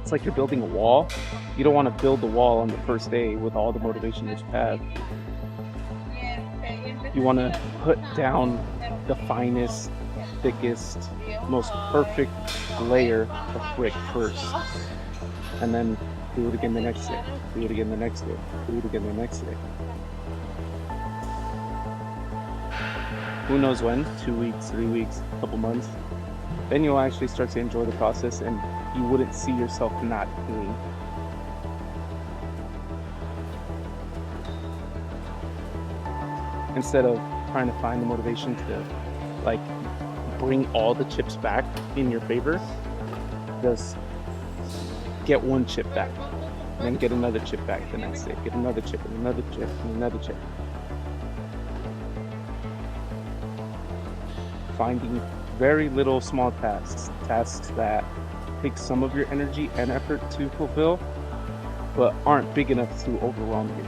it's like you're building a wall. You don't want to build the wall on the first day with all the motivation that you have. You want to put down the finest, thickest, most perfect layer of brick first, and then do it again the next day, do it again the next day, do it again the next day. Who knows when? 2 weeks, 3 weeks, a couple months. Then you'll actually start to enjoy the process and you wouldn't see yourself not doing. Instead of trying to find the motivation to like bring all the chips back in your favor, just get one chip back, and then get another chip back the next day, get another chip and another chip and another chip. Finding very little small tasks that take some of your energy and effort to fulfill, but aren't big enough to overwhelm you.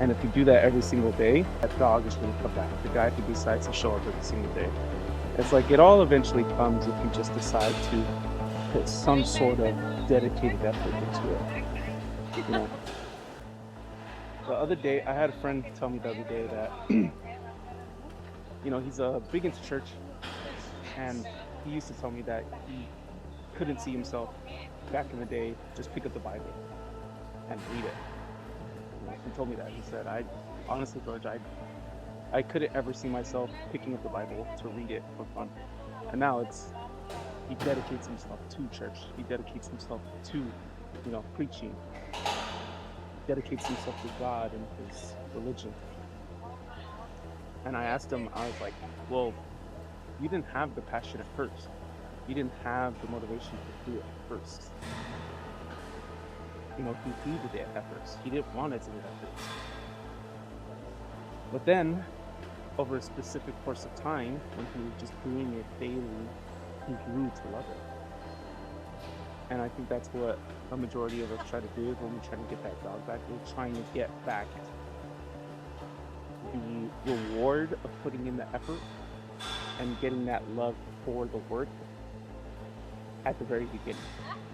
And if you do that every single day, that dog is going to come back. The guy who decides to show up every single day. It's like it all eventually comes if you just decide to put some sort of dedicated effort into it. You know. The other day, I had a friend tell me the other day that, he's big into church, and he used to tell me that he couldn't see himself back in the day just pick up the Bible and read it. He told me that. He said, honestly, George, I couldn't ever see myself picking up the Bible to read it for fun. And now he dedicates himself to church. He dedicates himself to, preaching. He dedicates himself to God and his religion. And I asked him, I was like, well, you didn't have the passion at first. You didn't have the motivation to do it at first. He hated it at first. He didn't want to do it at first. But then, over a specific course of time, when he was just doing it daily, he grew to love it. And I think that's what a majority of us try to do when we try to get that dog back. We're trying to get back the reward of putting in the effort and getting that love for the work at the very beginning.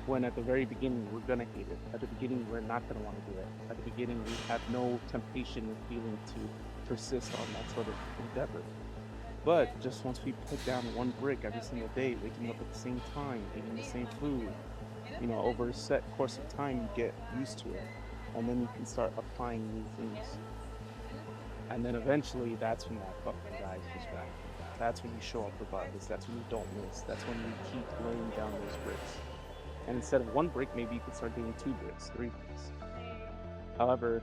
When at the very beginning, we're going to hate it. At the beginning, we're not going to want to do it. At the beginning, we have no temptation or feeling to persist on that sort of endeavor. But just once we put down one brick every single day, waking up at the same time, eating the same food, over a set course of time, you get used to it. And then you can start applying new things. And then eventually, that's when that fucking guy comes back. That's when you show up regardless. That's when you don't miss. That's when you keep laying down those bricks. And instead of one brick, maybe you could start doing 2 bricks, 3 bricks. However,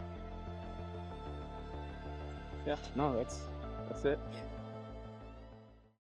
yeah, no, that's it.